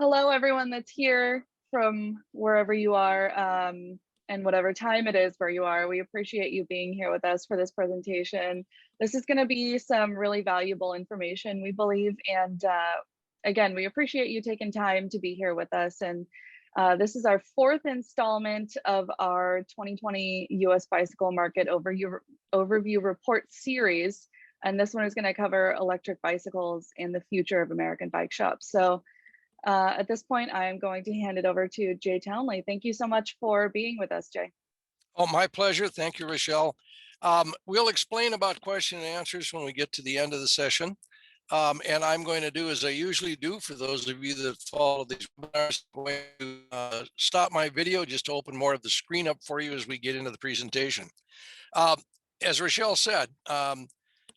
Hello, everyone that's here from wherever you are and whatever time it is where you are. We appreciate you being here with us for this presentation. This is going to be some really valuable information, we believe. And again, we appreciate you taking time to be here with us. And this is our fourth installment of our 2020 U.S. bicycle market overview report series. And this one is going to cover electric bicycles and the future of American bike shops. So at this point, I am going to hand it over to Jay Townley. Thank you so much for being with us, Jay. Oh, my pleasure. Thank you, Rochelle. We'll explain about question and answers when we get to the end of the session. And I'm going to do as I usually do for those of you that follow these webinars, I'm going to stop my video just to open more of the screen up for you as we get into the presentation. As Rochelle said,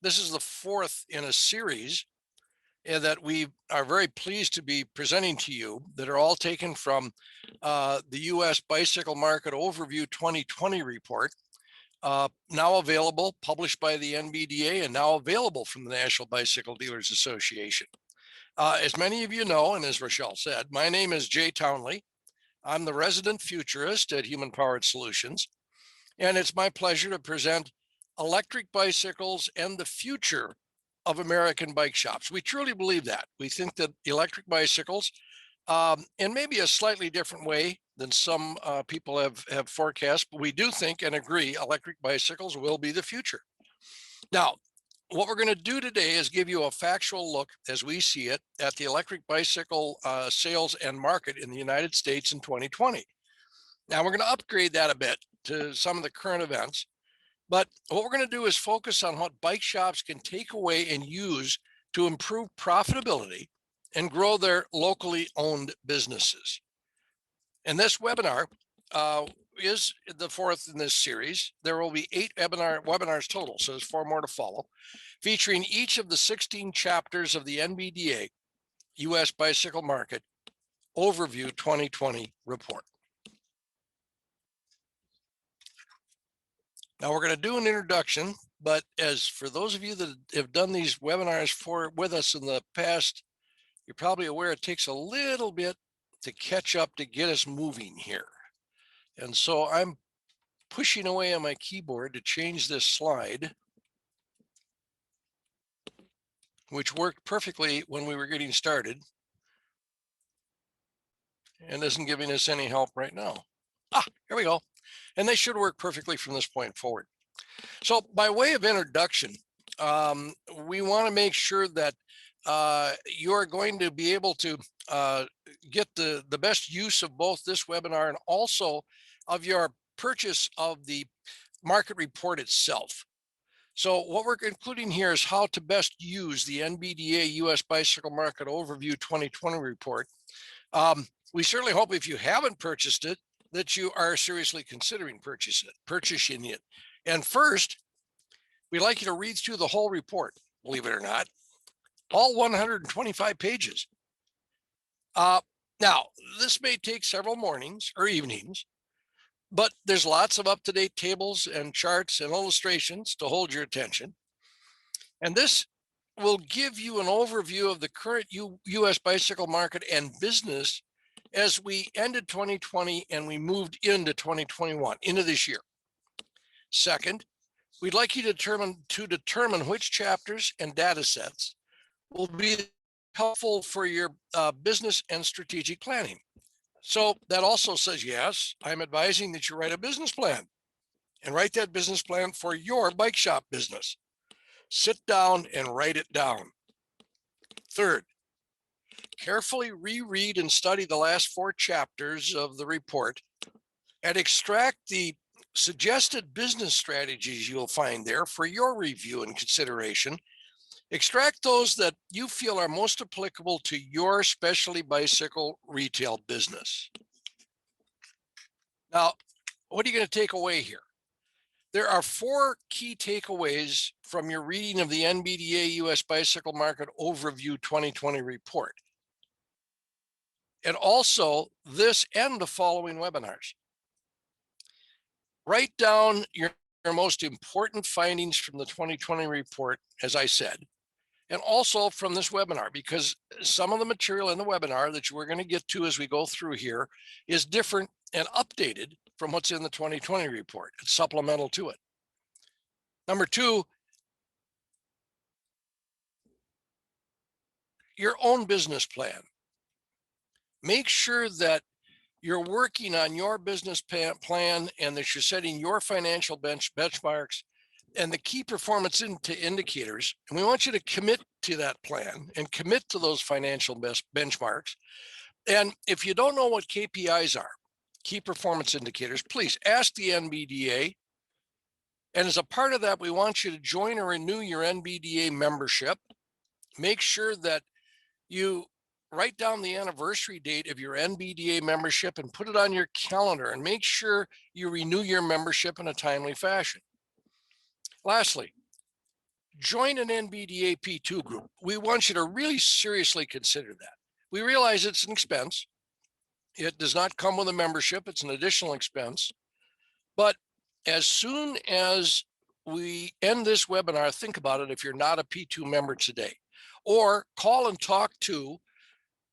this is the fourth in a series that we are very pleased to be presenting to you that are all taken from the U.S. Bicycle Market Overview 2020 report, now available, published by the NBDA and now available from the National Bicycle Dealers Association. As many of you know, and as Rochelle said, my name is Jay Townley. I'm the resident futurist at Human Powered Solutions, and it's my pleasure to present electric bicycles and the future of American bike shops. We truly believe that. We think that electric bicycles, in maybe a slightly different way than some people have forecast, but we do think and agree electric bicycles will be the future. Now, what we're going to do today is give you a factual look as we see it at the electric bicycle sales and market in the United States in 2020. Now, we're going to upgrade that a bit to some of the current events. But what we're going to do is focus on what bike shops can take away and use to improve profitability and grow their locally owned businesses. And this webinar is the fourth in this series. There will be 8 webinars total, so there's 4 more to follow, featuring each of the 16 chapters of the NBDA U.S. Bicycle Market Overview 2020 report. Now we're going to do an introduction, but as for those of you that have done these webinars with us in the past, you're probably aware it takes a little bit to catch up to get us moving here. And so I'm pushing away on my keyboard to change this slide, which worked perfectly when we were getting started and isn't giving us any help right now. Here we go. And they should work perfectly from this point forward. So by way of introduction, we want to make sure that you're going to be able to get the best use of both this webinar and also of your purchase of the market report itself. So what we're including here is how to best use the NBDA U.S. Bicycle Market Overview 2020 report. We certainly hope if you haven't purchased it, that you are seriously considering purchasing it. And first, we'd like you to read through the whole report, believe it or not, all 125 pages. Now, this may take several mornings or evenings, but there's lots of up-to-date tables and charts and illustrations to hold your attention. And this will give you an overview of the current U.S. bicycle market and business as we ended 2020 and we moved into 2021, into this year. Second, we'd like you to determine which chapters and data sets will be helpful for your business and strategic planning. So that also says, yes, I'm advising that you write a business plan and write that business plan for your bike shop business. Sit down and write it down. Third, carefully reread and study the last 4 chapters of the report and extract the suggested business strategies you'll find there for your review and consideration. Extract those that you feel are most applicable to your specialty bicycle retail business. Now, what are you going to take away here? There are 4 key takeaways from your reading of the NBDA U.S. Bicycle Market Overview 2020 report. And also this and the following webinars. Write down your most important findings from the 2020 report, as I said, and also from this webinar, because some of the material in the webinar that we're going to get to as we go through here is different and updated from what's in the 2020 report. It's supplemental to it. Number two, your own business plan. Make sure that you're working on your business plan and that you're setting your financial benchmarks and the key performance indicators. And we want you to commit to that plan and commit to those financial benchmarks. And if you don't know what KPIs are, key performance indicators, please ask the NBDA. And as a part of that, we want you to join or renew your NBDA membership. Make sure that you write down the anniversary date of your NBDA membership and put it on your calendar, and make sure you renew your membership in a timely fashion. Lastly, join an NBDA P2 group. We want you to really seriously consider that. We realize it's an expense. It does not come with a membership. It's an additional expense. But as soon as we end this webinar, think about it if you're not a P2 member today, or call and talk to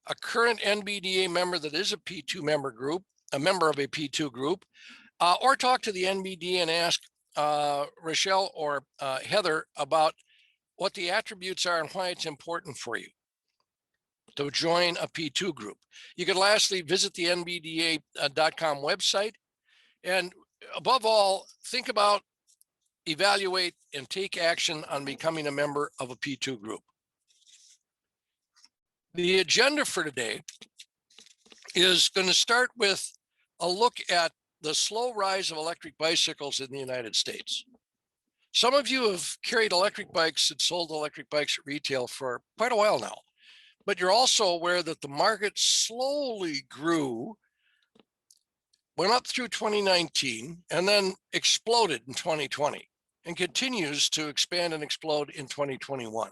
a current NBDA member that is a P2 member group, a member of a P2 group, or talk to the NBDA and ask Rochelle or Heather about what the attributes are and why it's important for you to join a P2 group. You can lastly visit the NBDA.com website. And above all, think about, evaluate, and take action on becoming a member of a P2 group. The agenda for today is going to start with a look at the slow rise of electric bicycles in the United States. Some of you have carried electric bikes and sold electric bikes at retail for quite a while now, but you're also aware that the market slowly grew, went up through 2019, and then exploded in 2020, and continues to expand and explode in 2021.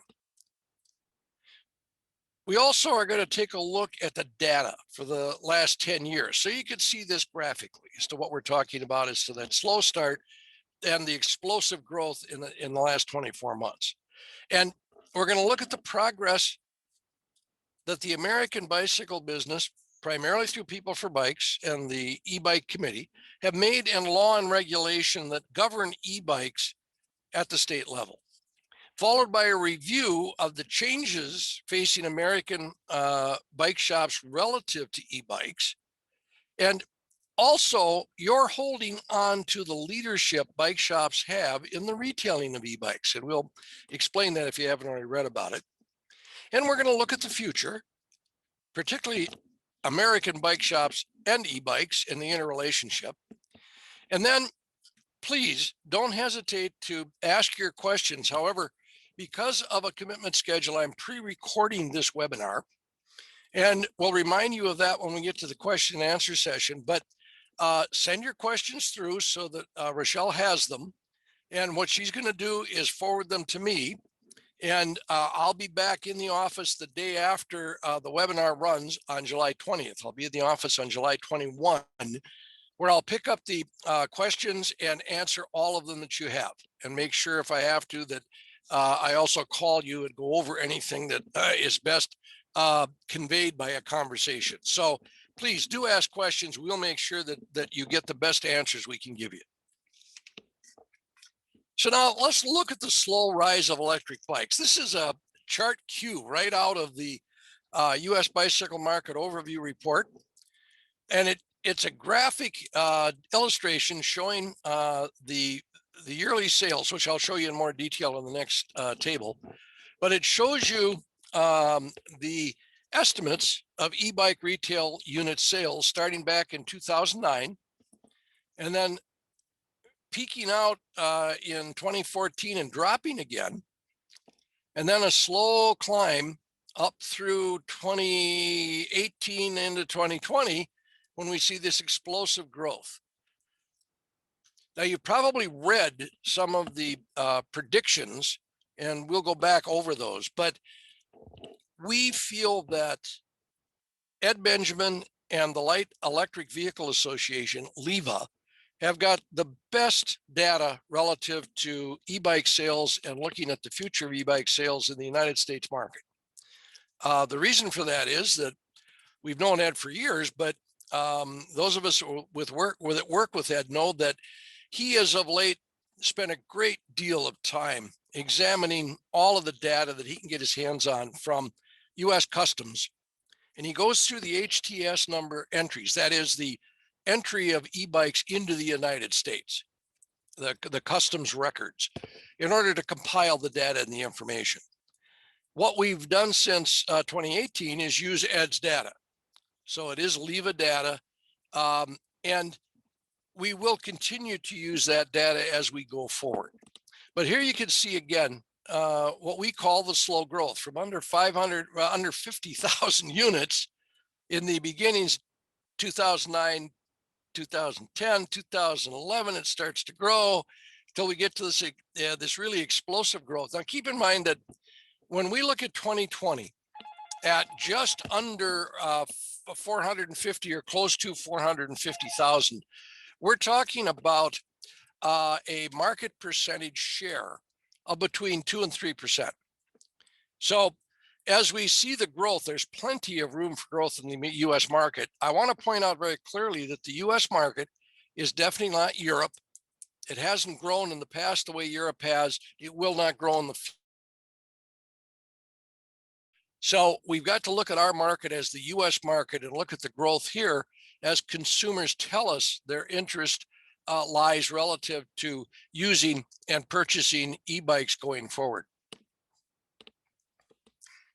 We also are going to take a look at the data for the last 10 years. So you can see this graphically as to what we're talking about, as to that slow start and the explosive growth in the last 24 months. And we're going to look at the progress that the American bicycle business, primarily through People for Bikes and the e-bike committee, have made in law and regulation that govern e-bikes at the state level, followed by a review of the changes facing American bike shops relative to e-bikes. And also, you're holding on to the leadership bike shops have in the retailing of e-bikes. And we'll explain that if you haven't already read about it. And we're going to look at the future, particularly American bike shops and e-bikes and the interrelationship. And then please don't hesitate to ask your questions. However, because of a commitment schedule, I'm pre-recording this webinar, and we'll remind you of that when we get to the question and answer session. But send your questions through so that Rochelle has them. And what she's going to do is forward them to me. And I'll be back in the office the day after the webinar runs on July 20th. I'll be in the office on July 21, where I'll pick up the questions and answer all of them that you have, and make sure, if I have to, that I also call you and go over anything that is best conveyed by a conversation. So please do ask questions. We'll make sure that you get the best answers we can give you. So now let's look at the slow rise of electric bikes. This is a chart Q right out of the U.S. Bicycle Market Overview Report. And it's a graphic illustration showing the yearly sales, which I'll show you in more detail in the next table. But it shows you the estimates of e-bike retail unit sales starting back in 2009, and then peaking out in 2014 and dropping again, and then a slow climb up through 2018 into 2020, when we see this explosive growth. Now, you've probably read some of the predictions, and we'll go back over those, but we feel that Ed Benjamin and the Light Electric Vehicle Association, LEVA, have got the best data relative to e-bike sales and looking at the future of e-bike sales in the United States market. The reason for that is that we've known Ed for years, but those of us that work with Ed know that he has of late spent a great deal of time examining all of the data that he can get his hands on from U.S. Customs. And he goes through the HTS number entries, that is the entry of e-bikes into the United States, the customs records, in order to compile the data and the information. What we've done since 2018 is use Ed's data. So it is LEVA data, and we will continue to use that data as we go forward. But here you can see again what we call the slow growth from under 50,000 units in the beginnings, 2009, 2010, 2011, it starts to grow until we get to this really explosive growth. Now, keep in mind that when we look at 2020 at just under 450 or close to 450,000, we're talking about a market percentage share of between 2 and 3%. So as we see the growth, there's plenty of room for growth in the U.S. market. I want to point out very clearly that the U.S. market is definitely not Europe. It hasn't grown in the past the way Europe has. It will not grow in the future. So we've got to look at our market as the U.S. market and look at the growth here as consumers tell us their interest lies relative to using and purchasing e-bikes going forward.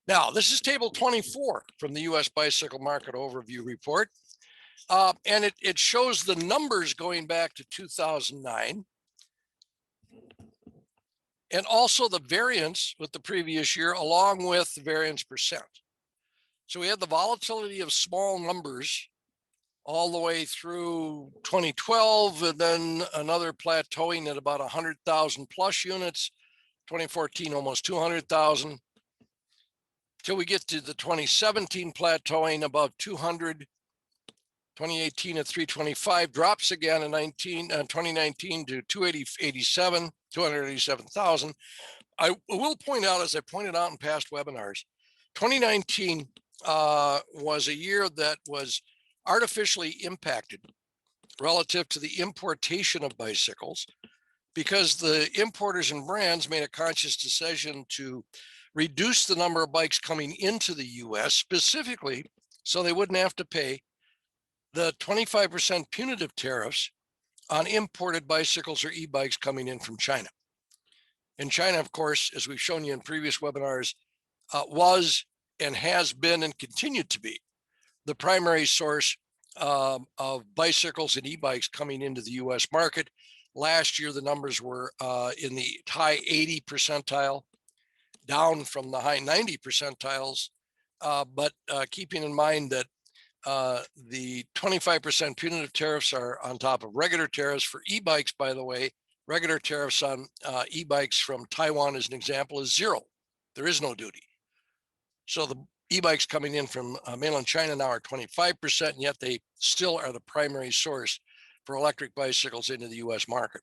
Now, this is table 24 from the U.S. Bicycle Market Overview Report. And it shows the numbers going back to 2009. And also the variance with the previous year, along with the variance percent. So we had the volatility of small numbers all the way through 2012, and then another plateauing at about 100,000 plus units, 2014, almost 200,000. Till we get to the 2017 plateauing above 200, 2018 at 325, drops again in 2019 to 287,000. I will point out, as I pointed out in past webinars, 2019 was a year that was artificially impacted relative to the importation of bicycles, because the importers and brands made a conscious decision to reduce the number of bikes coming into the U.S. specifically so they wouldn't have to pay the 25% punitive tariffs on imported bicycles or e-bikes coming in from China. And China, of course, as we've shown you in previous webinars, was and has been and continued to be the primary source of bicycles and e-bikes coming into the U.S. market. Last year, the numbers were in the high 80 percentile, down from the high 90 percentiles, but keeping in mind that the 25% punitive tariffs are on top of regular tariffs for e-bikes. By the way, regular tariffs on e-bikes from Taiwan, as an example, is zero. There is no duty. So the e-bikes coming in from mainland China now are 25%, and yet they still are the primary source for electric bicycles into the U.S. market.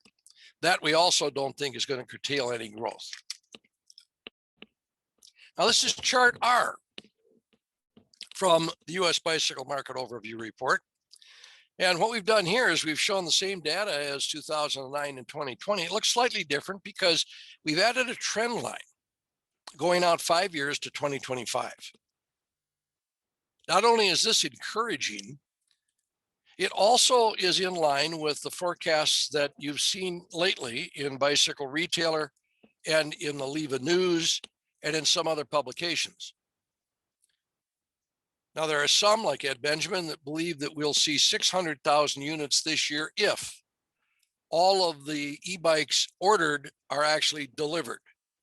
That we also don't think is going to curtail any growth. Now, this is chart R from the U.S. Bicycle Market Overview Report. And what we've done here is we've shown the same data as 2009 and 2020. It looks slightly different because we've added a trend line going out 5 years to 2025. Not only is this encouraging, it also is in line with the forecasts that you've seen lately in Bicycle Retailer and in the LEVA News and in some other publications. Now, there are some, like Ed Benjamin, that believe that we'll see 600,000 units this year if all of the e-bikes ordered are actually delivered.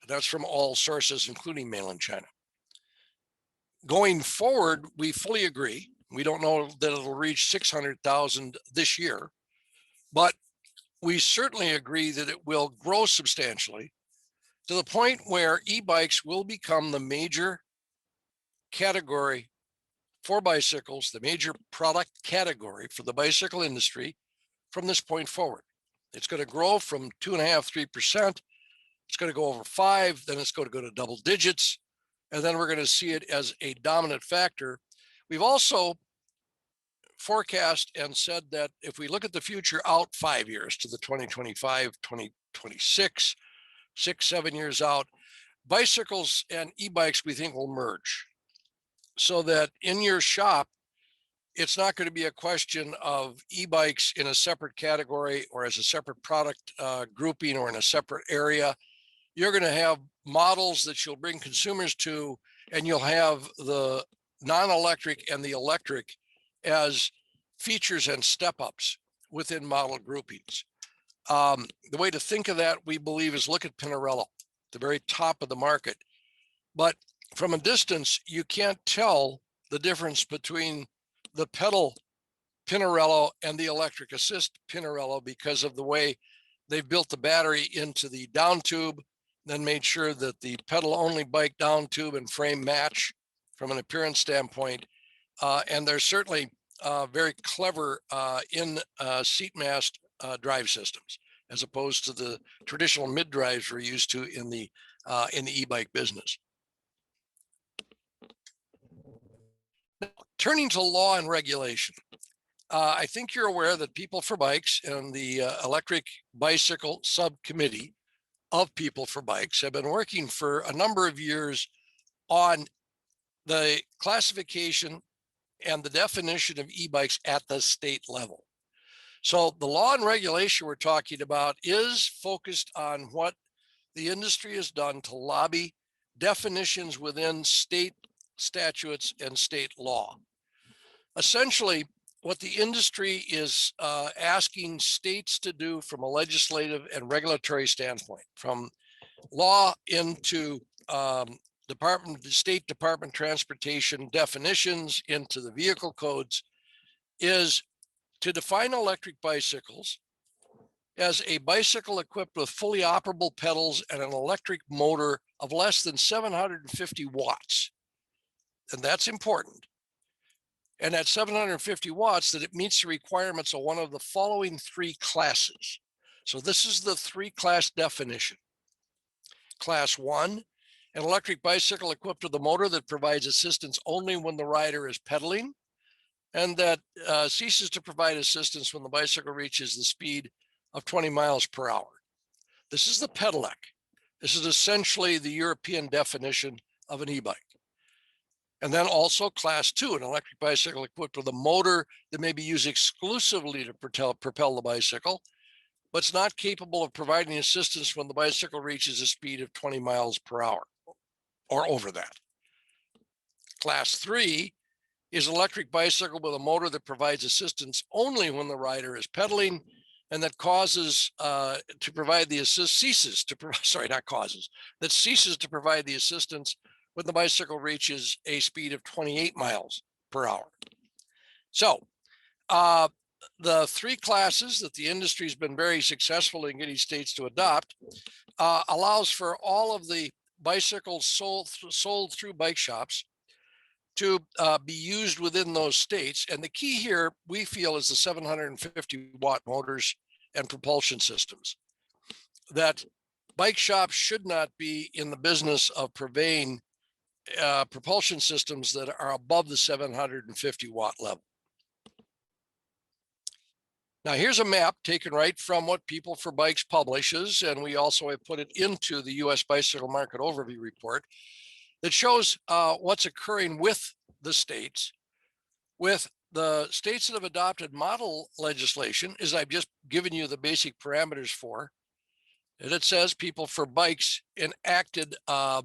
That's from all sources, including mainland China. Going forward, we fully agree. We don't know that it'll reach 600,000 this year, but we certainly agree that it will grow substantially to the point where e-bikes will become the major category for bicycles, the major product category for the bicycle industry from this point forward. It's going to grow from 2.5%, 3%. It's going to go over 5, then it's going to go to double digits, and then we're going to see it as a dominant factor. We've also forecast and said that if we look at the future out 5 years to the 2025, 2026, 6, 7 years out, bicycles and e-bikes we think will merge, so that in your shop, it's not going to be a question of e-bikes in a separate category or as a separate product grouping or in a separate area. You're going to have models that you'll bring consumers to, and you'll have the non-electric and the electric as features and step-ups within model groupings. The way to think of that, we believe, is look at Pinarello, the very top of the market. But from a distance, you can't tell the difference between the pedal Pinarello and the electric assist Pinarello because of the way they've built the battery into the down tube, then made sure that the pedal only bike down tube and frame match from an appearance standpoint. And they're certainly very clever in seat mast drive systems, as opposed to the traditional mid drives we're used to in the e-bike business. Now, turning to law and regulation, I think you're aware that People for Bikes and the Electric Bicycle Subcommittee of People for Bikes have been working for a number of years on the classification and the definition of e-bikes at the state level. So the law and regulation we're talking about is focused on what the industry has done to lobby definitions within state statutes and state law. Essentially, what the industry is asking states to do from a legislative and regulatory standpoint, from law into State Department Transportation definitions into the vehicle codes, is to define electric bicycles as a bicycle equipped with fully operable pedals and an electric motor of less than 750 watts. And that's important. And at 750 watts, that it meets the requirements of one of the following 3 classes. So this is the 3-class definition. Class 1, an electric bicycle equipped with a motor that provides assistance only when the rider is pedaling, and that ceases to provide assistance when the bicycle reaches the speed of 20 miles per hour. This is the pedelec. This is essentially the European definition of an e-bike. And then also class 2, an electric bicycle equipped with a motor that may be used exclusively to propel the bicycle, but it's not capable of providing assistance when the bicycle reaches a speed of 20 miles per hour or over that. Class 3 is an electric bicycle with a motor that provides assistance only when the rider is pedaling, and that ceases to provide the assistance when the bicycle reaches a speed of 28 miles per hour. So the 3 classes that the industry has been very successful in getting states to adopt allows for all of the bicycles sold through bike shops to be used within those states. And the key here, we feel, is the 750 watt motors and propulsion systems. That bike shops should not be in the business of purveying propulsion systems that are above the 750 watt level. Now here's a map taken right from what People for Bikes publishes, and we also have put it into the U.S. Bicycle Market Overview Report that shows what's occurring with the states. With the states that have adopted model legislation, as I've just given you the basic parameters for, and it says People for Bikes enacted where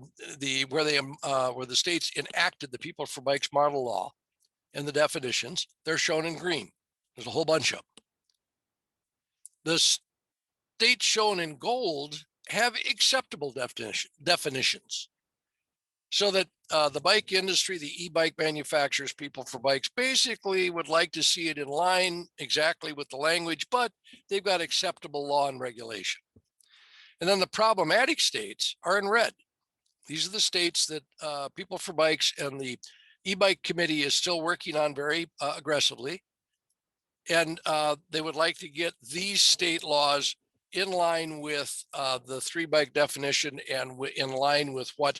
the states enacted the People for Bikes model law and the definitions. They're shown in green. There's a whole bunch of them. The states shown in gold have acceptable definitions, so that the bike industry, the e-bike manufacturers, People for Bikes, basically would like to see it in line exactly with the language, but they've got acceptable law and regulation. And then the problematic states are in red. These are the states that People for Bikes and the e-bike committee is still working on very aggressively. And they would like to get these state laws in line with the 3-bike definition and in line with what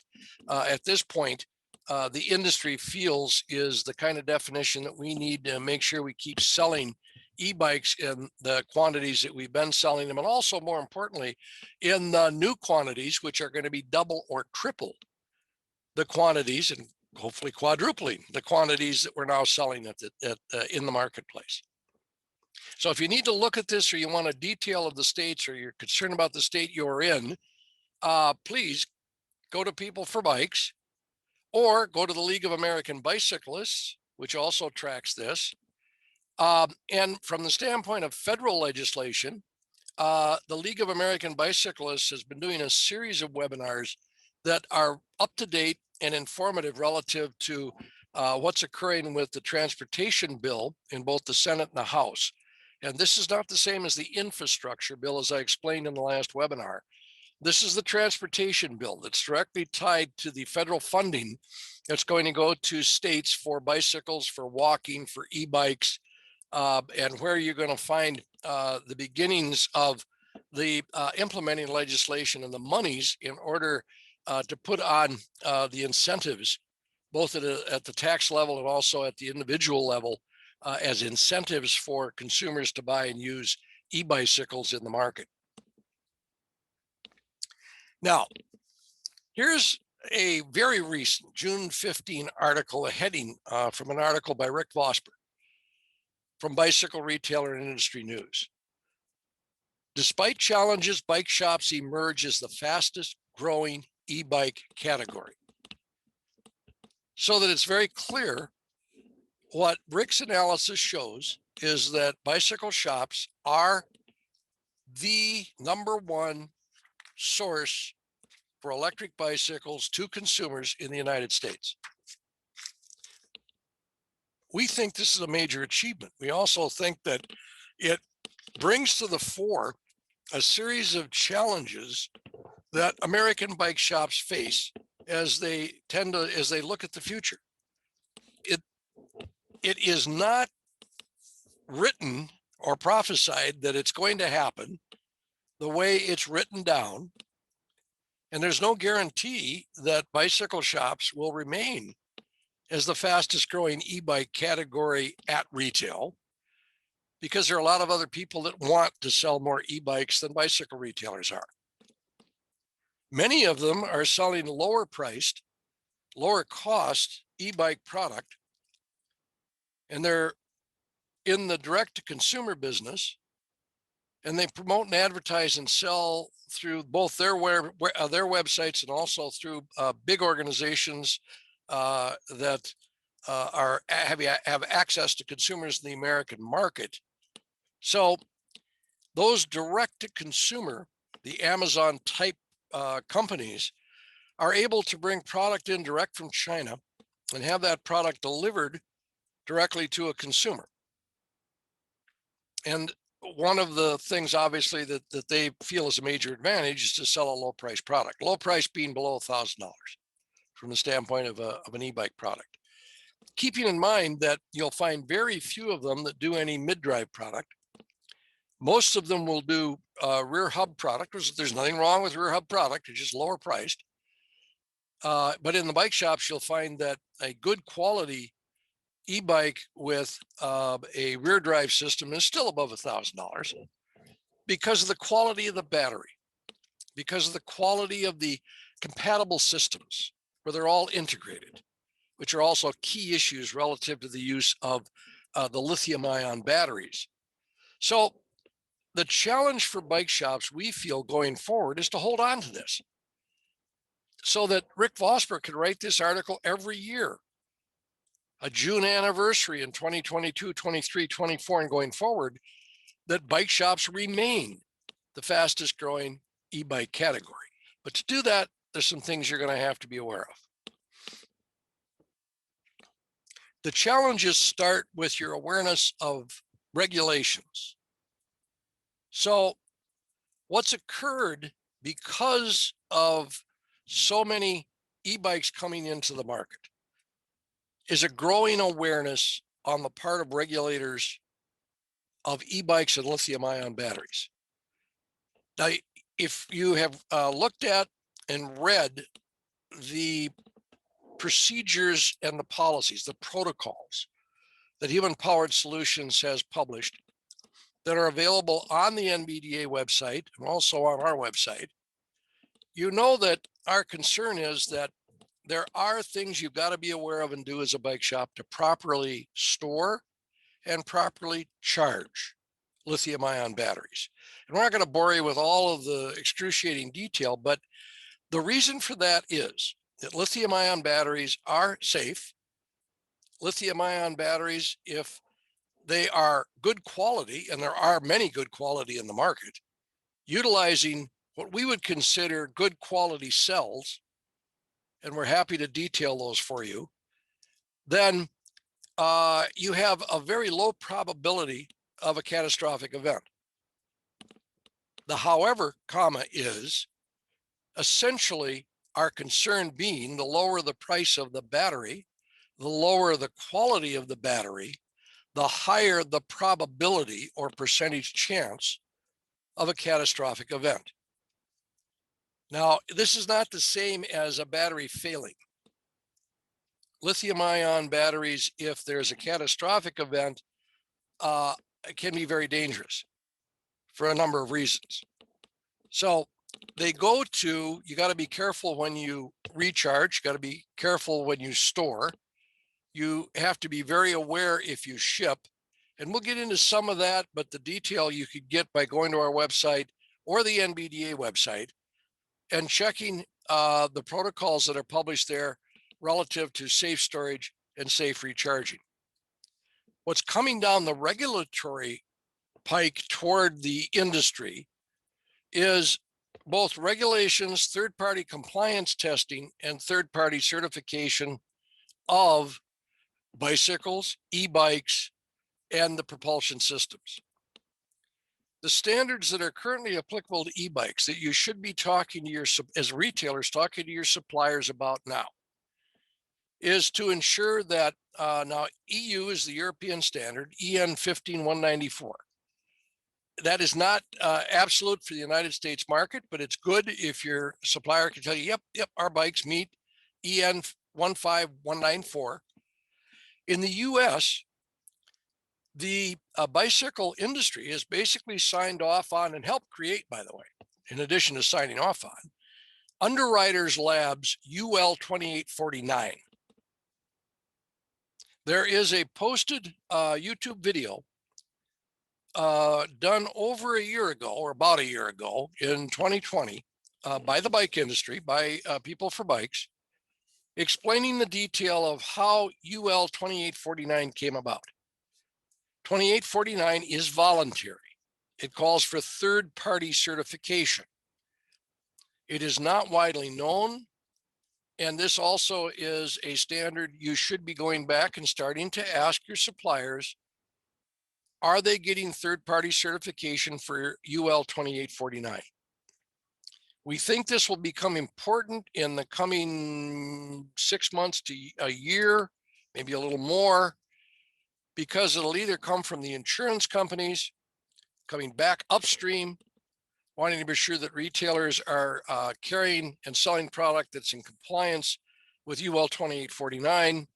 at this point the industry feels is the kind of definition that we need to make sure we keep selling e-bikes in the quantities that we've been selling them, and also more importantly in the new quantities, which are going to be double or triple the quantities and hopefully quadrupling the quantities that we're now selling in the marketplace. So if you need to look at this, or you want a detail of the states, or you're concerned about the state you're in, please go to People for Bikes, or go to the League of American Bicyclists, which also tracks this. And from the standpoint of federal legislation, the League of American Bicyclists has been doing a series of webinars that are up to date and informative relative to what's occurring with the transportation bill in both the Senate and the House. And this is not the same as the infrastructure bill, as I explained in the last webinar. This is the transportation bill that's directly tied to the federal funding that's going to go to states for bicycles, for walking, for e-bikes, and where you're going to find the beginnings of the implementing legislation and the monies in order to put on the incentives, both at the tax level and also at the individual level, as incentives for consumers to buy and use e-bicycles in the market. Now, here's a very recent June 15 article, a heading from an article by Rick Vosper from Bicycle Retailer and Industry News. Despite challenges, bike shops emerge as the fastest growing e-bike category. So that it's very clear, what Rick's analysis shows is that bicycle shops are the #1 source for electric bicycles to consumers in the United States. We think this is a major achievement. We also think that it brings to the fore a series of challenges that American bike shops face as they look at the future. It is not written or prophesied that it's going to happen the way it's written down. And there's no guarantee that bicycle shops will remain as the fastest growing e-bike category at retail, because there are a lot of other people that want to sell more e-bikes than bicycle retailers are. Many of them are selling lower priced, lower cost e-bike product, and they're in the direct to consumer business, and they promote and advertise and sell through both their websites and also through big organizations that have access to consumers in the American market. So those direct to consumer, the Amazon type companies, are able to bring product in direct from China and have that product delivered directly to a consumer. And one of the things, obviously, that they feel is a major advantage is to sell a low price product, low price being below $1,000 from the standpoint of an e-bike product. Keeping in mind that you'll find very few of them that do any mid-drive product. Most of them will do rear hub product. There's nothing wrong with rear hub product, it's just lower priced. But in the bike shops, you'll find that a good quality e-bike with a rear drive system is still above $1,000 because of the quality of the battery, because of the quality of the compatible systems where they're all integrated, which are also key issues relative to the use of the lithium-ion batteries. So the challenge for bike shops, we feel, going forward is to hold on to this so that Rick Vosper could write this article every year, a June anniversary in 2022, 23, 24, and going forward, that bike shops remain the fastest growing e-bike category. But to do that, there's some things you're going to have to be aware of. The challenges start with your awareness of regulations. So what's occurred because of so many e-bikes coming into the market is a growing awareness on the part of regulators of e-bikes and lithium-ion batteries. Now, if you have looked at and read the procedures and the policies, the protocols that Human Powered Solutions has published that are available on the NBDA website and also on our website, you know that our concern is that there are things you've got to be aware of and do as a bike shop to properly store and properly charge lithium-ion batteries. And we're not going to bore you with all of the excruciating detail, but the reason for that is that lithium-ion batteries are safe. Lithium-ion batteries, if they are good quality, and there are many good quality in the market, utilizing what we would consider good quality cells, and we're happy to detail those for you, then you have a very low probability of a catastrophic event. The however, comma, is essentially our concern being the lower the price of the battery, the lower the quality of the battery, the higher the probability or percentage chance of a catastrophic event. Now, this is not the same as a battery failing. Lithium-ion batteries, if there's a catastrophic event, can be very dangerous for a number of reasons. So they go to, you got to be careful when you recharge, you got to be careful when you store. You have to be very aware if you ship, and we'll get into some of that, but the detail you could get by going to our website or the NBDA website and checking the protocols that are published there relative to safe storage and safe recharging. What's coming down the regulatory pike toward the industry is both regulations, third-party compliance testing, and third-party certification of bicycles, e-bikes, and the propulsion systems. The standards that are currently applicable to e-bikes that you should be talking to as retailers, talking to your suppliers about now, is to ensure that now EU is the European standard, EN 15194. That is not absolute for the United States market, but it's good if your supplier can tell you, yep, our bikes meet EN 15194. In the US, the bicycle industry has basically signed off on and helped create, by the way, in addition to signing off on, Underwriters Labs UL 2849. There is a posted YouTube video done over a year ago, or about a year ago in 2020, by the bike industry, by People for Bikes, explaining the detail of how UL 2849 came about. 2849 is voluntary. It calls for third-party certification. It is not widely known, and this also is a standard you should be going back and starting to ask your suppliers, are they getting third-party certification for UL 2849? We think this will become important in the coming 6 months to a year, maybe a little more, because it'll either come from the insurance companies coming back upstream, wanting to be sure that retailers are carrying and selling product that's in compliance with UL 2849.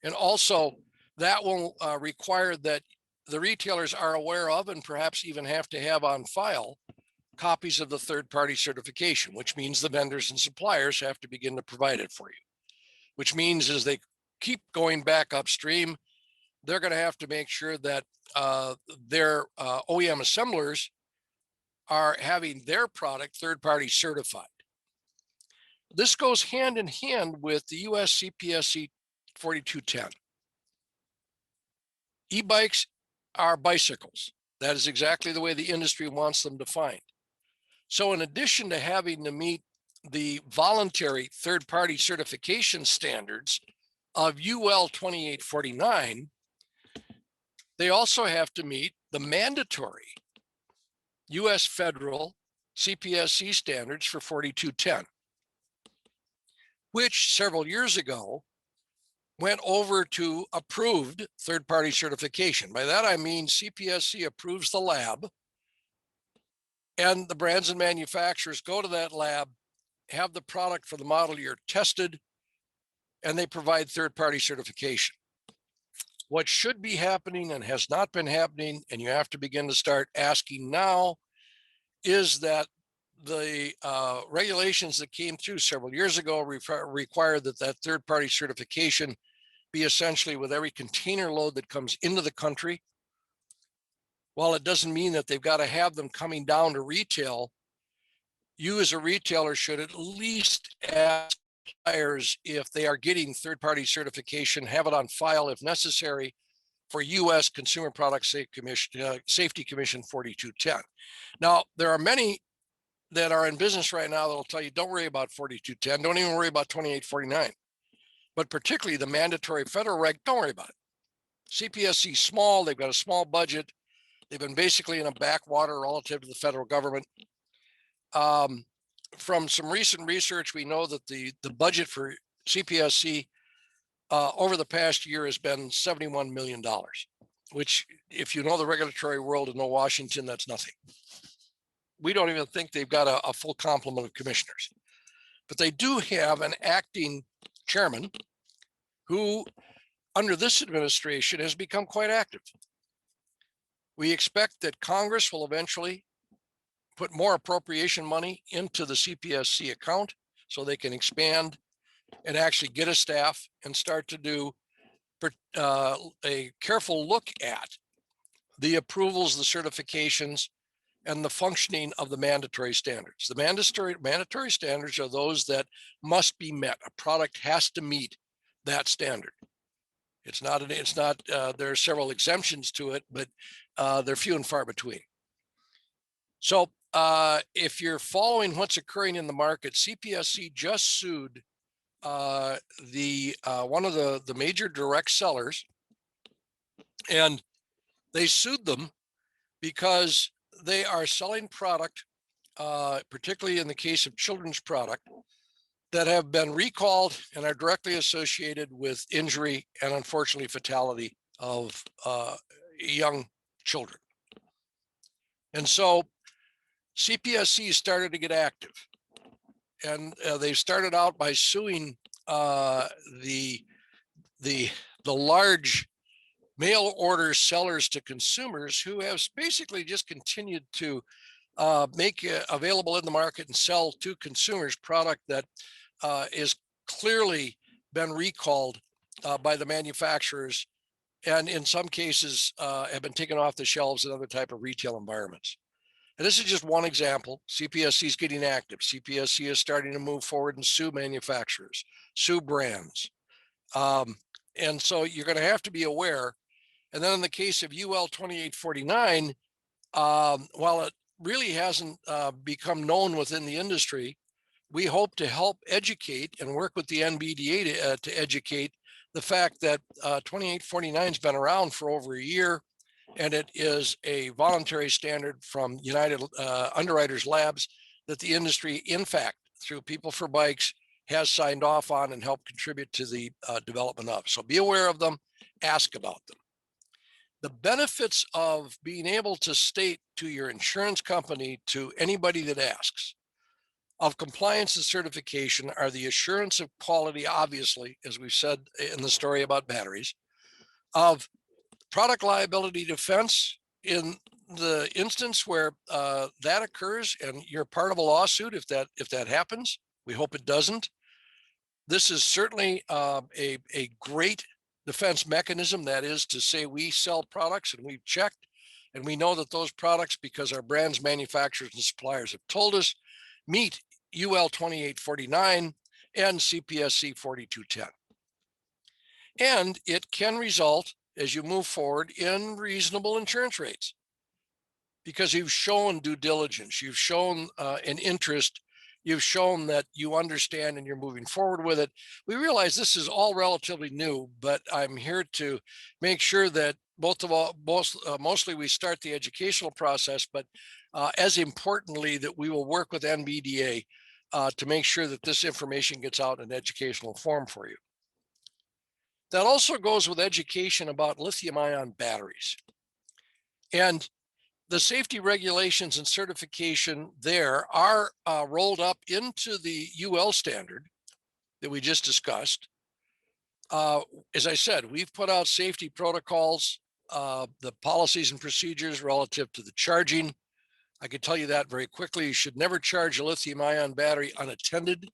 And also that will require that the retailers are aware of and perhaps even have to have on file copies of the third-party certification, which means the vendors and suppliers have to begin to provide it for you, which means as they keep going back upstream, they're going to have to make sure that their OEM assemblers are having their product third-party certified. This goes hand in hand with the US CPSC 4210. E-bikes are bicycles. That is exactly the way the industry wants them defined. So in addition to having to meet the voluntary third-party certification standards of UL 2849, they also have to meet the mandatory US federal CPSC standards for 4210, which several years ago went over to approved third-party certification. By that, I mean CPSC approves the lab, and the brands and manufacturers go to that lab, have the product for the model year tested, and they provide third-party certification. What should be happening and has not been happening, and you have to begin to start asking now, is that the regulations that came through several years ago require that third-party certification be essentially with every container load that comes into the country. While it doesn't mean that they've got to have them coming down to retail, you as a retailer should at least ask suppliers if they are getting third-party certification, have it on file if necessary for U.S. Consumer Product Safety Commission 4210. Now, there are many that are in business right now that will tell you, don't worry about 4210, don't even worry about 2849. But particularly the mandatory federal reg, don't worry about it. CPSC small, they've got a small budget. They've been basically in a backwater relative to the federal government. From some recent research, we know that the budget for CPSC over the past year has been $71 million, which if you know the regulatory world and know Washington, that's nothing. We don't even think they've got a full complement of commissioners, but they do have an acting chairman who, under this administration, has become quite active. We expect that Congress will eventually put more appropriation money into the CPSC account so they can expand and actually get a staff and start to do a careful look at the approvals, the certifications, and the functioning of the mandatory standards. The mandatory standards are those that must be met. A product has to meet that standard. There are several exemptions to it, but they're few and far between. So if you're following what's occurring in the market, CPSC just sued one of the major direct sellers, and they sued them because they are selling product, particularly in the case of children's product, that have been recalled and are directly associated with injury and unfortunately fatality of young children. And so CPSC started to get active, and they started out by suing the large mail order sellers to consumers who have basically just continued to make available in the market and sell to consumers product that is clearly been recalled by the manufacturers, and in some cases have been taken off the shelves in other type of retail environments. And this is just one example. CPSC is getting active. CPSC is starting to move forward and sue manufacturers, sue brands. And so you're going to have to be aware. And then in the case of UL 2849, while it really hasn't become known within the industry, we hope to help educate and work with the NBDA to educate the fact that 2849 has been around for over a year, and it is a voluntary standard from United Underwriters Labs that the industry, in fact, through People for Bikes, has signed off on and helped contribute to the development of. So be aware of them, ask about them. The benefits of being able to state to your insurance company, to anybody that asks, of compliance and certification are the assurance of quality, obviously, as we've said in the story about batteries, of product liability defense in the instance where that occurs and you're part of a lawsuit. If that happens, we hope it doesn't. This is certainly a great defense mechanism. That is to say, we sell products and we've checked and we know that those products, because our brands, manufacturers, and suppliers have told us, meet UL 2849 and CPSC 4210. And it can result, as you move forward, in reasonable insurance rates, because you've shown due diligence, you've shown an interest, you've shown that you understand and you're moving forward with it. We realize this is all relatively new, but I'm here to make sure that mostly we start the educational process, but as importantly, that we will work with NBDA to make sure that this information gets out in an educational form for you. That also goes with education about lithium-ion batteries. And the safety regulations and certification there are rolled up into the UL standard that we just discussed. As I said, we've put out safety protocols, the policies and procedures relative to the charging. I can tell you that very quickly. You should never charge a lithium ion battery unattended.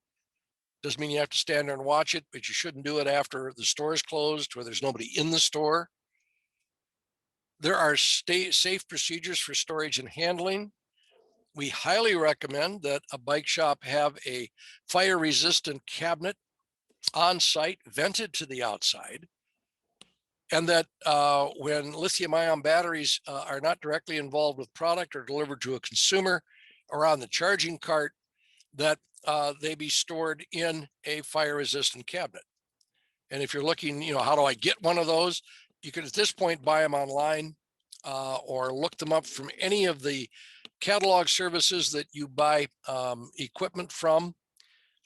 Doesn't mean you have to stand there and watch it, but you shouldn't do it after the store is closed where there's nobody in the store. There are safe procedures for storage and handling. We highly recommend that a bike shop have a fire resistant cabinet on site, vented to the outside, and that when lithium ion batteries are not directly involved with product or delivered to a consumer or on the charging cart, that they be stored in a fire resistant cabinet. And if you're looking, how do I get one of those? You can at this point buy them online or look them up from any of the catalog services that you buy equipment from.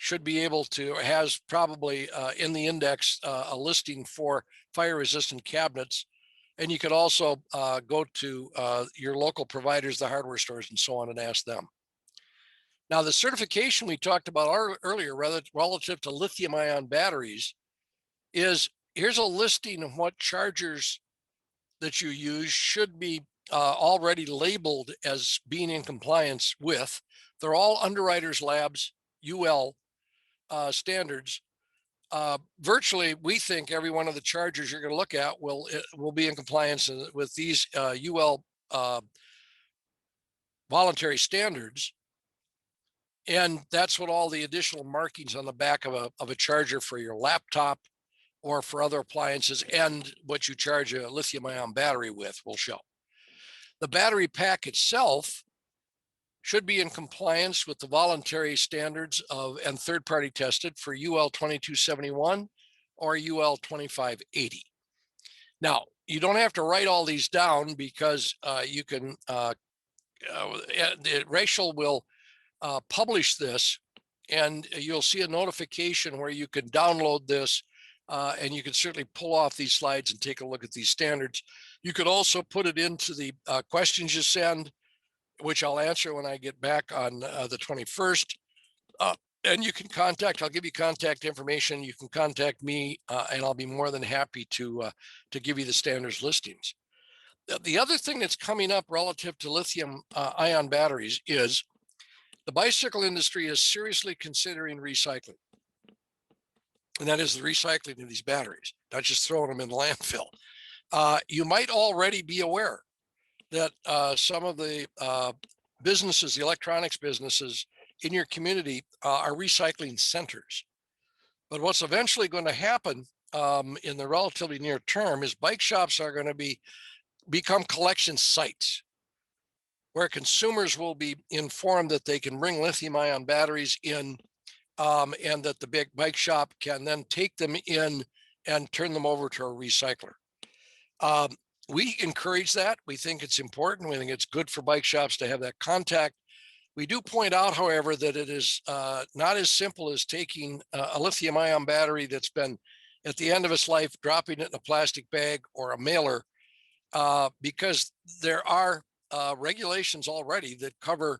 Should be able to, has probably in the index a listing for fire resistant cabinets. And you could also go to your local providers, the hardware stores and so on, and ask them. Now, the certification we talked about earlier relative to lithium ion batteries is, here's a listing of what chargers that you use should be already labeled as being in compliance with. They're all Underwriters Labs UL standards. Virtually, we think every one of the chargers you're going to look at will be in compliance with these UL voluntary standards. And that's what all the additional markings on the back of a charger for your laptop or for other appliances and what you charge a lithium ion battery with will show. The battery pack itself should be in compliance with the voluntary standards of and third-party tested for UL 2271 or UL 2580. Now, you don't have to write all these down because you can, Rachel will publish this and you'll see a notification where you can download this and you can certainly pull off these slides and take a look at these standards. You could also put it into the questions you send, which I'll answer when I get back on the 21st. And you can I'll give you contact information. You can contact me and I'll be more than happy to give you the standards listings. The other thing that's coming up relative to lithium ion batteries is the bicycle industry is seriously considering recycling. And that is the recycling of these batteries, not just throwing them in the landfill. You might already be aware that some of the businesses, the electronics businesses in your community are recycling centers. But what's eventually going to happen in the relatively near term is bike shops are going to become collection sites where consumers will be informed that they can bring lithium ion batteries in and that the big bike shop can then take them in and turn them over to a recycler. We encourage that. We think it's important. We think it's good for bike shops to have that contact. We do point out, however, that it is not as simple as taking a lithium ion battery that's been at the end of its life, dropping it in a plastic bag or a mailer, because there are regulations already that cover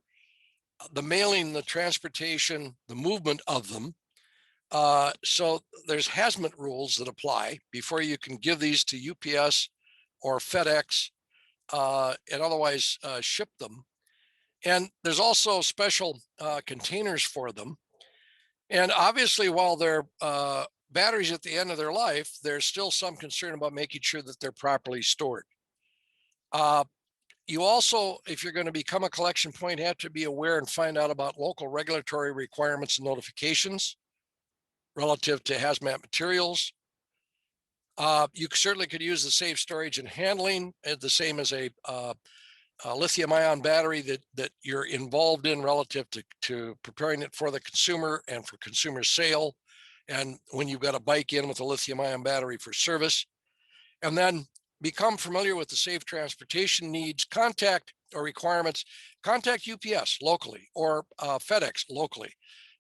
the mailing, the transportation, the movement of them. So there's hazmat rules that apply before you can give these to UPS or FedEx and otherwise ship them. And there's also special containers for them. And obviously, while they're batteries at the end of their life, there's still some concern about making sure that they're properly stored. You also, if you're going to become a collection point, have to be aware and find out about local regulatory requirements and notifications relative to hazmat materials. You certainly could use the safe storage and handling, the same as a lithium ion battery that you're involved in relative to preparing it for the consumer and for consumer sale. And when you've got a bike in with a lithium ion battery for service, and then become familiar with the safe transportation needs, contact or requirements, contact UPS locally or FedEx locally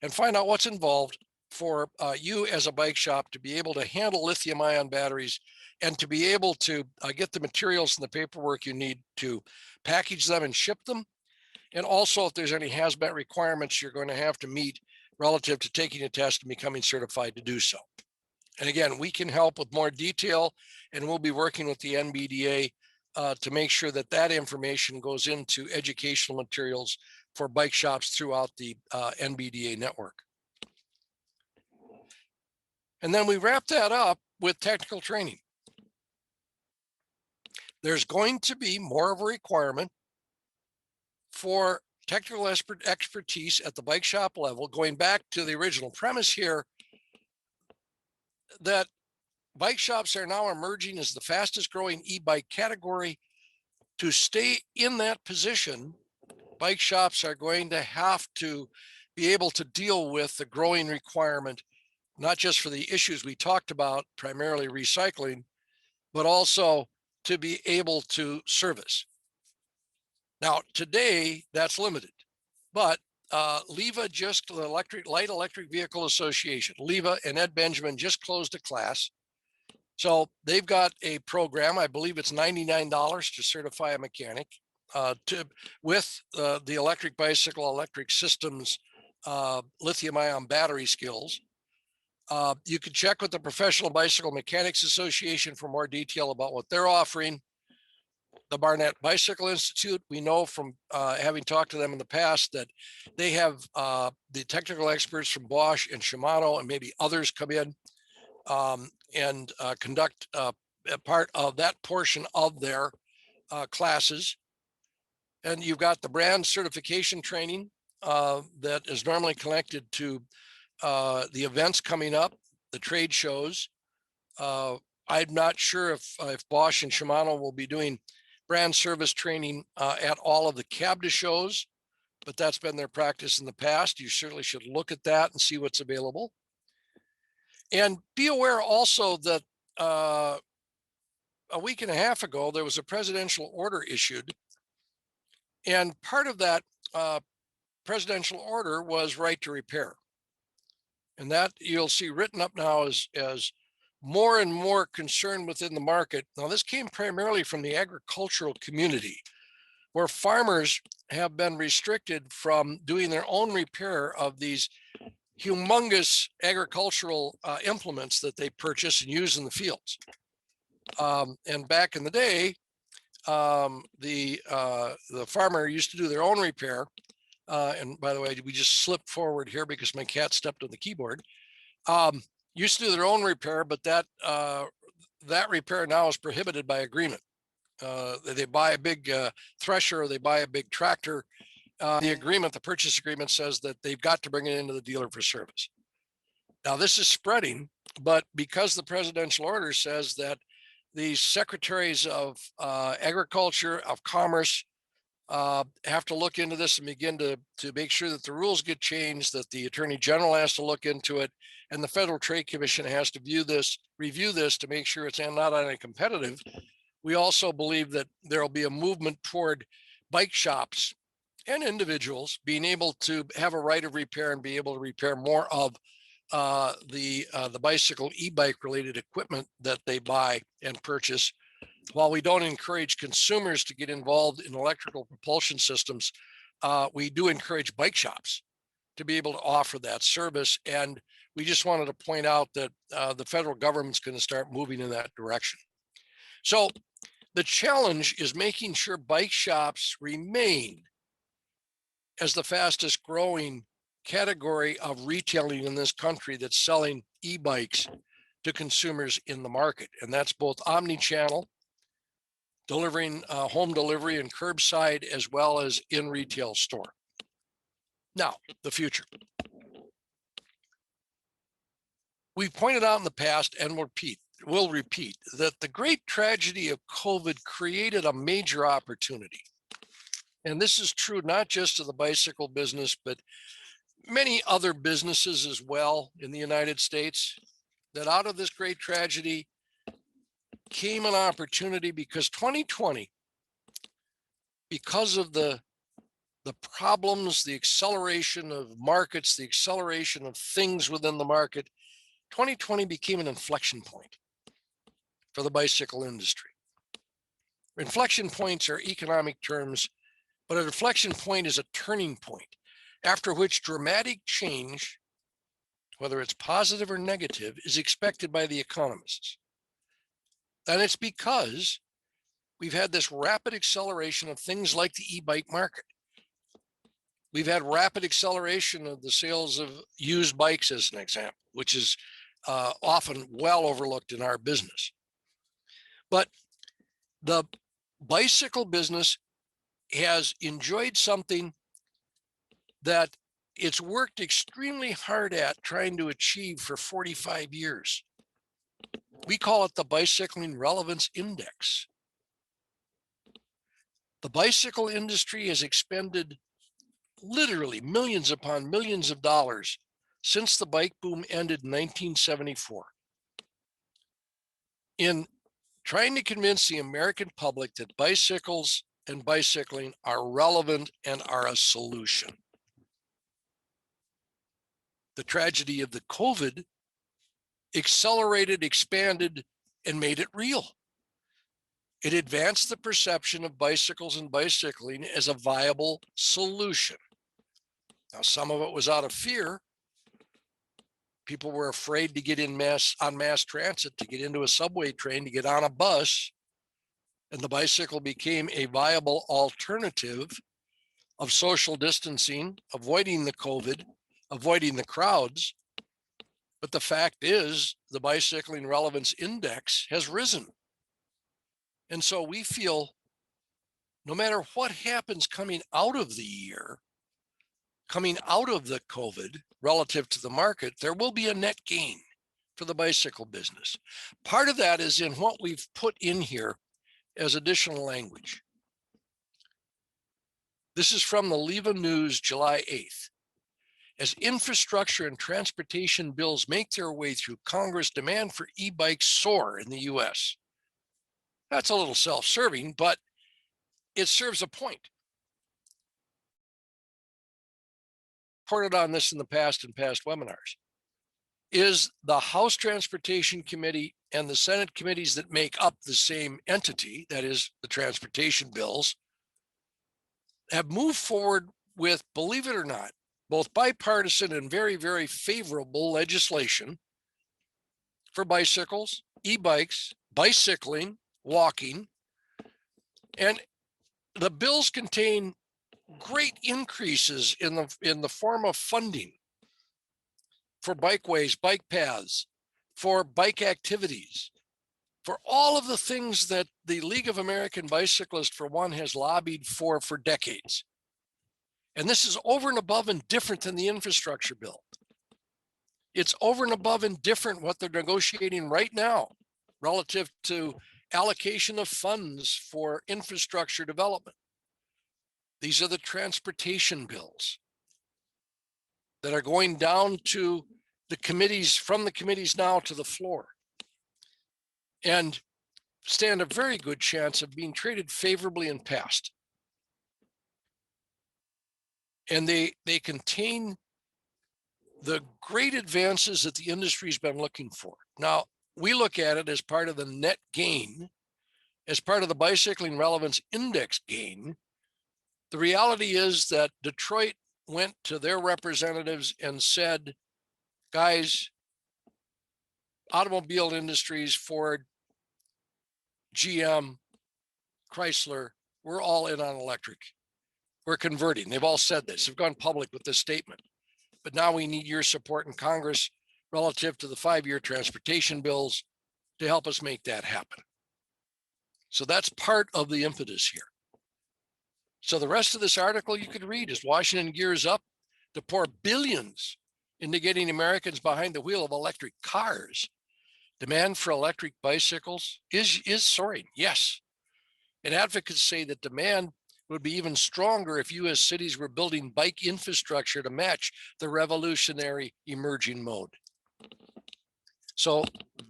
and find out what's involved for you as a bike shop to be able to handle lithium ion batteries and to be able to get the materials and the paperwork you need to package them and ship them. And also, if there's any hazmat requirements you're going to have to meet relative to taking a test and becoming certified to do so. And again, we can help with more detail, and we'll be working with the NBDA to make sure that that information goes into educational materials for bike shops throughout the NBDA network. And then we wrap that up with technical training. There's going to be more of a requirement for technical expertise at the bike shop level, going back to the original premise here, that bike shops are now emerging as the fastest growing e-bike category. To stay in that position, bike shops are going to have to be able to deal with the growing requirement, not just for the issues we talked about, primarily recycling, but also to be able to service. Now, today, that's limited, but LEVA, just the Light Electric Vehicle Association, LEVA and Ed Benjamin just closed a class. So they've got a program, I believe it's $99 to certify a mechanic with the electric bicycle, electric systems, lithium ion battery skills. You can check with the Professional Bicycle Mechanics Association for more detail about what they're offering. The Barnett Bicycle Institute, we know from having talked to them in the past that they have the technical experts from Bosch and Shimano and maybe others come in and conduct a part of that portion of their classes. And you've got the brand certification training that is normally connected to the events coming up, the trade shows. I'm not sure if Bosch and Shimano will be doing brand service training at all of the CABDA shows, but that's been their practice in the past. You certainly should look at that and see what's available. And be aware also that a week and a half ago, there was a presidential order issued. And part of that presidential order was right to repair. And that you'll see written up now as more and more concern within the market. Now, this came primarily from the agricultural community, where farmers have been restricted from doing their own repair of these humongous agricultural implements that they purchase and use in the fields. And back in the day, the farmer used to do their own repair. And by the way, we just slipped forward here because my cat stepped on the keyboard. Used to do their own repair, but that repair now is prohibited by agreement. They buy a big thresher, or they buy a big tractor. The agreement, the purchase agreement, says that they've got to bring it into the dealer for service. Now, this is spreading, but because the presidential order says that the secretaries of agriculture, of commerce, have to look into this and begin to make sure that the rules get changed, that the Attorney General has to look into it, and the Federal Trade Commission has to review this to make sure it's not anti-competitive. We also believe that there will be a movement toward bike shops and individuals being able to have a right of repair and be able to repair more of the bicycle, e-bike related equipment that they buy and purchase. While we don't encourage consumers to get involved in electrical propulsion systems, we do encourage bike shops to be able to offer that service. And we just wanted to point out that the federal government's going to start moving in that direction. So the challenge is making sure bike shops remain as the fastest growing category of retailing in this country that's selling e-bikes to consumers in the market. And that's both omni-channel, delivering home delivery and curbside, as well as in retail store. Now, the future. We pointed out in the past, and we'll repeat that the great tragedy of COVID created a major opportunity. And this is true not just to the bicycle business, but many other businesses as well in the United States, that out of this great tragedy came an opportunity, because 2020, because of the the problems, the acceleration of markets, the acceleration of things within the market, 2020 became an inflection point for the bicycle industry. Inflection points are economic terms, but an inflection point is a turning point after which dramatic change, whether it's positive or negative, is expected by the economists. And it's because we've had this rapid acceleration of things like the e-bike market. We've had rapid acceleration of the sales of used bikes, as an example, which is often well overlooked in our business. But the bicycle business has enjoyed something that it's worked extremely hard at trying to achieve for 45 years. We call it the Bicycling Relevance Index. The bicycle industry has expended literally millions upon millions of dollars since the bike boom ended in 1974 in trying to convince the American public that bicycles and bicycling are relevant and are a solution. The tragedy of the COVID accelerated, expanded, and made it real. It advanced the perception of bicycles and bicycling as a viable solution. Now, some of it was out of fear. People were afraid to get on mass transit, to get into a subway train, to get on a bus. And the bicycle became a viable alternative of social distancing, avoiding the COVID, avoiding the crowds. But the fact is, the Bicycling Relevance Index has risen. And so we feel no matter what happens coming out of the year, coming out of the COVID relative to the market, there will be a net gain for the bicycle business. Part of that is in what we've put in here as additional language. This is from the Leva News, July 8th. As infrastructure and transportation bills make their way through Congress, demand for e-bikes soar in the U.S. That's a little self-serving, but it serves a point. Reported on this in the past in past webinars. Is the House Transportation Committee and the Senate committees that make up the same entity, that is the transportation bills, have moved forward with, believe it or not, both bipartisan and very, very favorable legislation for bicycles, e-bikes, bicycling, walking. And the bills contain great increases in the form of funding for bikeways, bike paths, for bike activities, for all of the things that the League of American Bicyclists, for one, has lobbied for decades. And this is over and above and different than the infrastructure bill. It's over and above and different what they're negotiating right now relative to allocation of funds for infrastructure development. These are the transportation bills that are going down to the committees, from the committees now to the floor, and stand a very good chance of being treated favorably and passed. And they contain the great advances that the industry's been looking for. Now, we look at it as part of the net gain, as part of the Bicycling Relevance Index gain. The reality is that Detroit went to their representatives and said, guys, automobile industries, Ford, GM, Chrysler, we're all in on electric. We're converting. They've all said this. They've gone public with this statement. But now we need your support in Congress relative to the 5-year transportation bills to help us make that happen. So that's part of the impetus here. So the rest of this article you could read is Washington gears up to pour billions into getting Americans behind the wheel of electric cars. Demand for electric bicycles is soaring, yes. And advocates say that demand would be even stronger if U.S. cities were building bike infrastructure to match the revolutionary emerging mode. So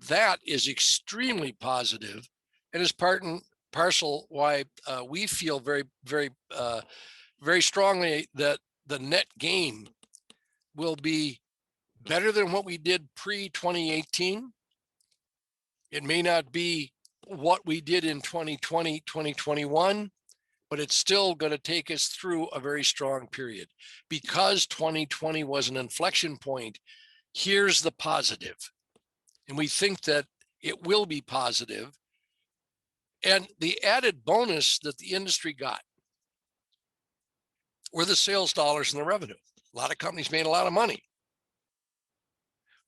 that is extremely positive and is part and parcel why we feel very, very very strongly that the net gain will be better than what we did pre-2018. It may not be what we did in 2020, 2021, but it's still going to take us through a very strong period. Because 2020 was an inflection point, here's the positive. And we think that it will be positive. And the added bonus that the industry got were the sales dollars and the revenue. A lot of companies made a lot of money.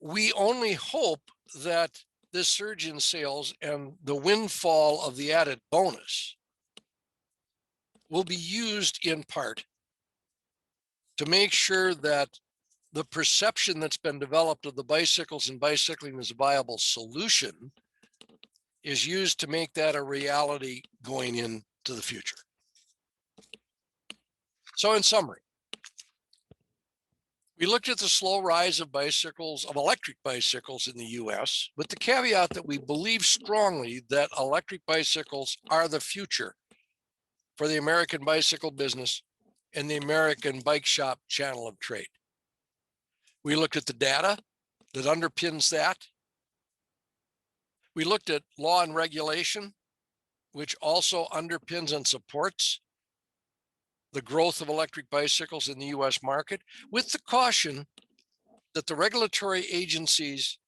We only hope that this surge in sales and the windfall of the added bonus will be used in part to make sure that the perception that's been developed of the bicycles and bicycling as a viable solution is used to make that a reality going into the future. So in summary, we looked at the slow rise of bicycles, of electric bicycles in the U.S., with the caveat that we believe strongly that electric bicycles are the future for the American bicycle business and the American bike shop channel of trade. We looked at the data that underpins that. We looked at law and regulation, which also underpins and supports the growth of electric bicycles in the U.S. market, with the caution that the regulatory agencies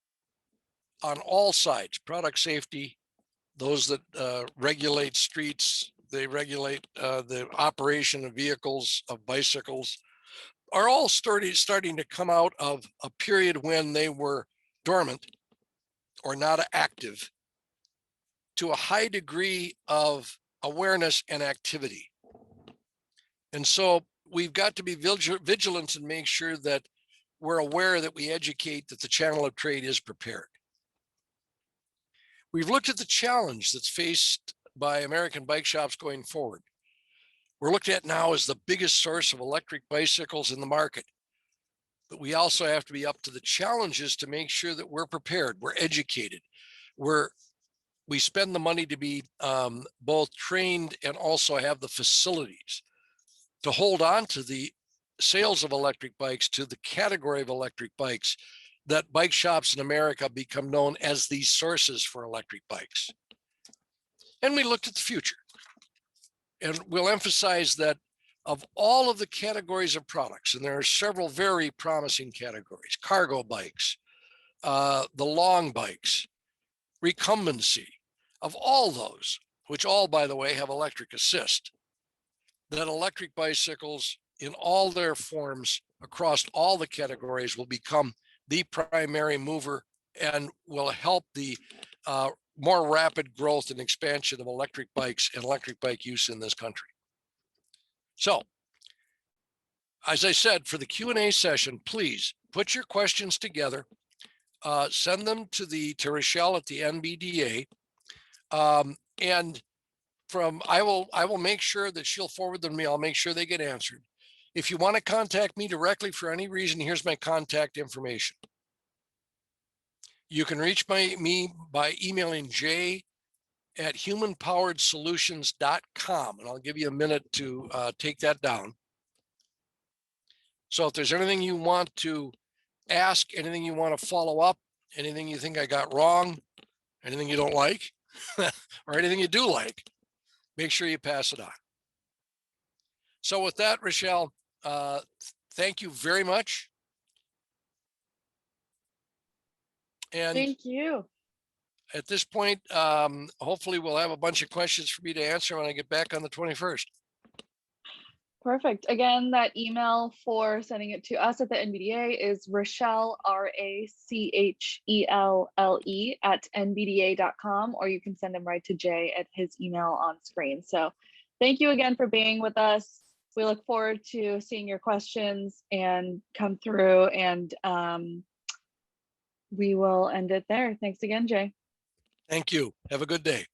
on all sides, product safety, those that regulate streets, they regulate the operation of vehicles, of bicycles, are all starting to come out of a period when they were dormant or not active to a high degree of awareness and activity. And so we've got to be vigilant and make sure that we're aware that we educate that the channel of trade is prepared. We've looked at the challenge that's faced by American bike shops going forward. We're looked at now as the biggest source of electric bicycles in the market. But we also have to be up to the challenges to make sure that we're prepared, we're educated, we spend the money to be both trained and also have the facilities to hold on to the sales of electric bikes, to the category of electric bikes, that bike shops in America become known as these sources for electric bikes. And we looked at the future. And we'll emphasize that of all of the categories of products, and there are several very promising categories: cargo bikes, the long bikes, recumbency, of all those, which all, by the way, have electric assist, that electric bicycles in all their forms across all the categories will become the primary mover and will help the more rapid growth and expansion of electric bikes and electric bike use in this country. So, as I said, for the Q&A session, please put your questions together, send them to Rochelle at the NBDA, and I will make sure that she'll forward them to me. I'll make sure they get answered. If you want to contact me directly for any reason, here's my contact information. You can reach me by emailing j@humanpoweredsolutions.com, and I'll give you a minute to take that down. So if there's anything you want to ask, anything you want to follow up, anything you think I got wrong, anything you don't like, or anything you do like, make sure you pass it on. So with that, Rochelle, thank you very much. And thank you. At this point, hopefully we'll have a bunch of questions for me to answer when I get back on the 21st. Perfect. Again, that email for sending it to us at the NBDA is Rochelle, RACHELLE at NBDA.com, or you can send them right to Jay at his email on screen. So thank you again for being with us. We look forward to seeing your questions and come through, and we will end it there. Thanks again, Jay. Thank you. Have a good day.